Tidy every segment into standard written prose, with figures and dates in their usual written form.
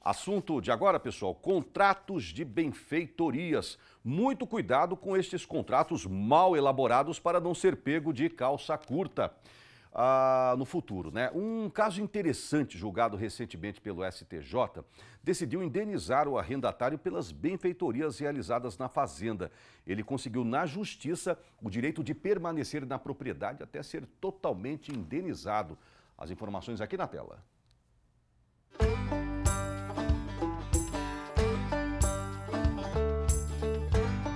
Assunto de agora, pessoal, contratos de benfeitorias. Muito cuidado com estes contratos mal elaborados para não ser pego de calça curta no futuro, né? Um caso interessante julgado recentemente pelo STJ decidiu indenizar o arrendatário pelas benfeitorias realizadas na fazenda. Ele conseguiu na justiça o direito de permanecer na propriedade até ser totalmente indenizado. As informações aqui na tela.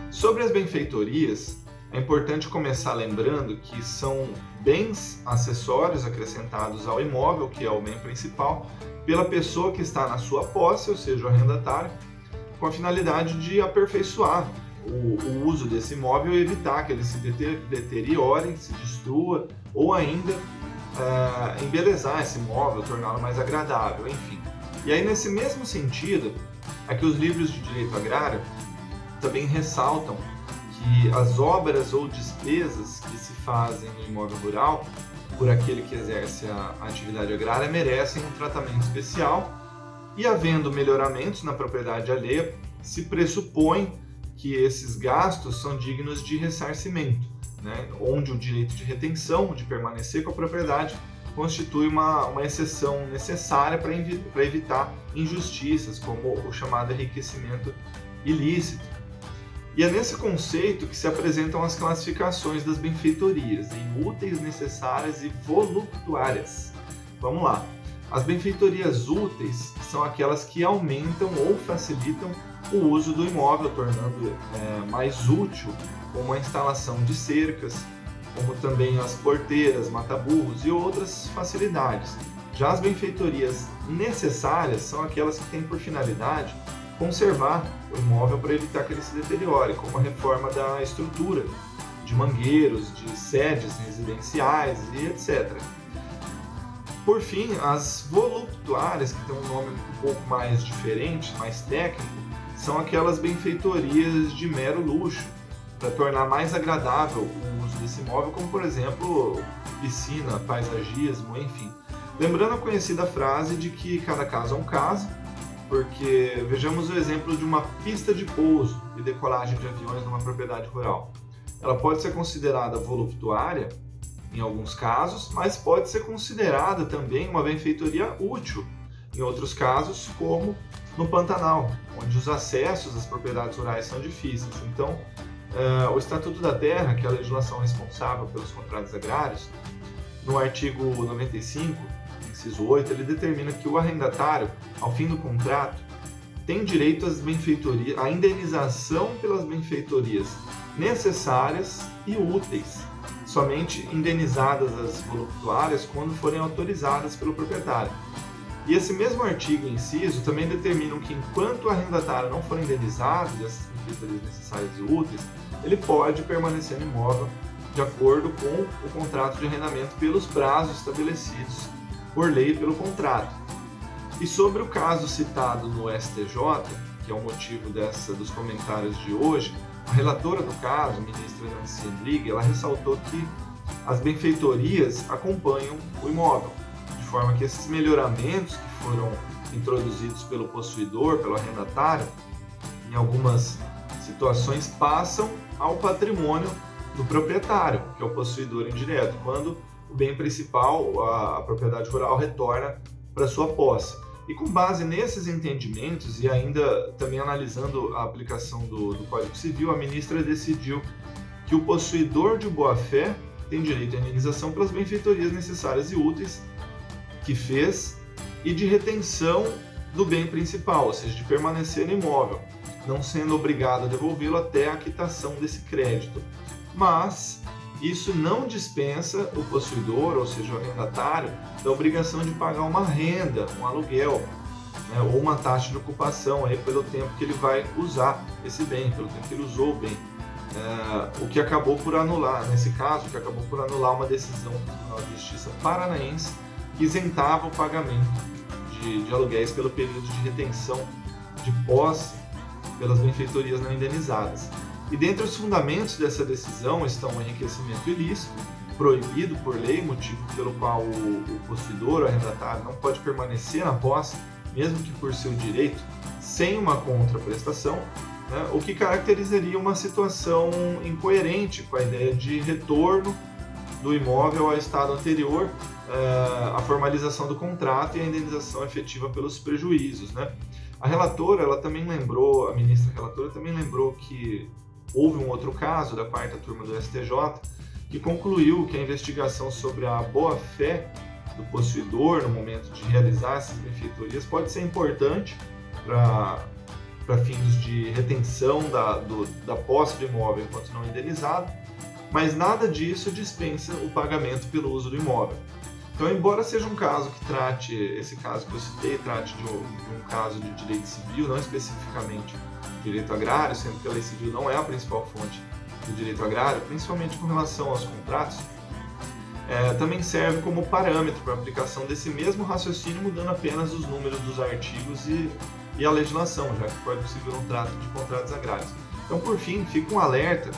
Sobre as benfeitorias, é importante começar lembrando que são bens acessórios acrescentados ao imóvel, que é o bem principal, pela pessoa que está na sua posse, ou seja, o arrendatário, com a finalidade de aperfeiçoar o uso desse imóvel e evitar que ele se deteriore, se destrua, ou ainda embelezar esse imóvel, torná-lo mais agradável, enfim. E aí, nesse mesmo sentido, aqui os livros de direito agrário também ressaltam que as obras ou despesas que se fazem no imóvel rural por aquele que exerce a atividade agrária merecem um tratamento especial e, havendo melhoramentos na propriedade alheia, se pressupõe que esses gastos são dignos de ressarcimento, né? Onde o direito de retenção, de permanecer com a propriedade, constitui uma exceção necessária para evitar injustiças, como o chamado enriquecimento ilícito. E é nesse conceito que se apresentam as classificações das benfeitorias, em úteis, necessárias e voluptuárias. Vamos lá. As benfeitorias úteis são aquelas que aumentam ou facilitam o uso do imóvel, tornando mais útil, como a instalação de cercas, como também as porteiras, mata-burros e outras facilidades. Já as benfeitorias necessárias são aquelas que têm por finalidade conservar o imóvel para evitar que ele se deteriore, como a reforma da estrutura, de mangueiros, de sedes residenciais e etc. Por fim, as voluptuárias, que têm um nome um pouco mais diferente, mais técnico, são aquelas benfeitorias de mero luxo, para tornar mais agradável o uso desse imóvel, como por exemplo piscina, paisagismo, enfim. Lembrando a conhecida frase de que cada caso é um caso, porque vejamos o exemplo de uma pista de pouso e decolagem de aviões numa propriedade rural. Ela pode ser considerada voluptuária em alguns casos, mas pode ser considerada também uma benfeitoria útil em outros casos, como no Pantanal, onde os acessos às propriedades rurais são difíceis. Então, o Estatuto da Terra, que é a legislação responsável pelos contratos agrários, no artigo 95, inciso 8, ele determina que o arrendatário, ao fim do contrato, tem direito às benfeitorias, à indenização pelas benfeitorias necessárias e úteis, somente indenizadas as voluptuárias quando forem autorizadas pelo proprietário. E esse mesmo artigo e inciso também determinam que, enquanto o arrendatário não for indenizado dessas benfeitorias necessárias e úteis, ele pode permanecer no imóvel de acordo com o contrato de arrendamento pelos prazos estabelecidos por lei pelo contrato. E sobre o caso citado no STJ, que é o motivo dos comentários de hoje, a relatora do caso, a ministra Nancy Andrighi, ela ressaltou que as benfeitorias acompanham o imóvel, de forma que esses melhoramentos que foram introduzidos pelo possuidor, pelo arrendatário, em algumas situações passam ao patrimônio do proprietário, que é o possuidor indireto, quando o bem principal, a propriedade rural, retorna para sua posse. E com base nesses entendimentos e ainda também analisando a aplicação do Código Civil, a ministra decidiu que o possuidor de boa-fé tem direito à indenização pelas benfeitorias necessárias e úteis que fez e de retenção do bem principal, ou seja, de permanecer no imóvel, não sendo obrigado a devolvê-lo até a quitação desse crédito. Mas isso não dispensa o possuidor, ou seja, o arrendatário, da obrigação de pagar uma renda, um aluguel, né, ou uma taxa de ocupação aí pelo tempo que ele vai usar esse bem, pelo tempo que ele usou o bem. O que acabou por anular, nesse caso, uma decisão do Tribunal de Justiça paranaense que isentava o pagamento de aluguéis pelo período de retenção de posse pelas benfeitorias não indenizadas. E dentre os fundamentos dessa decisão estão o enriquecimento ilícito, proibido por lei, motivo pelo qual o possuidor, o arrendatário, não pode permanecer na posse mesmo que por seu direito, sem uma contraprestação, né, o que caracterizaria uma situação incoerente com a ideia de retorno do imóvel ao estado anterior à formalização do contrato e a indenização efetiva pelos prejuízos, né? A relatora, ela também lembrou, a ministra relatora também lembrou que houve um outro caso da quarta turma do STJ que concluiu que a investigação sobre a boa-fé do possuidor no momento de realizar essas benfeitorias pode ser importante para fins de retenção da posse do imóvel enquanto não indenizado, mas nada disso dispensa o pagamento pelo uso do imóvel. Então, embora seja um caso que trate, esse caso que eu citei, trate de um caso de direito civil, não especificamente direito agrário, sendo que a lei civil não é a principal fonte do direito agrário, principalmente com relação aos contratos, também serve como parâmetro para a aplicação desse mesmo raciocínio, mudando apenas os números dos artigos e a legislação, já que o Código Civil não trata de contratos agrários. Então, por fim, fica um alerta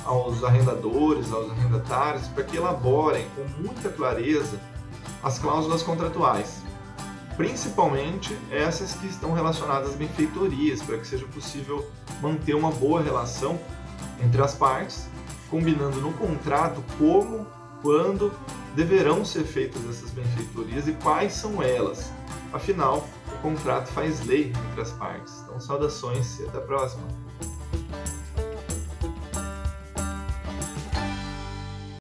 aos arrendadores, aos arrendatários, para que elaborem com muita clareza as cláusulas contratuais, principalmente essas que estão relacionadas às benfeitorias, para que seja possível manter uma boa relação entre as partes, combinando no contrato como, quando deverão ser feitas essas benfeitorias e quais são elas. Afinal, o contrato faz lei entre as partes. Então, saudações e até a próxima!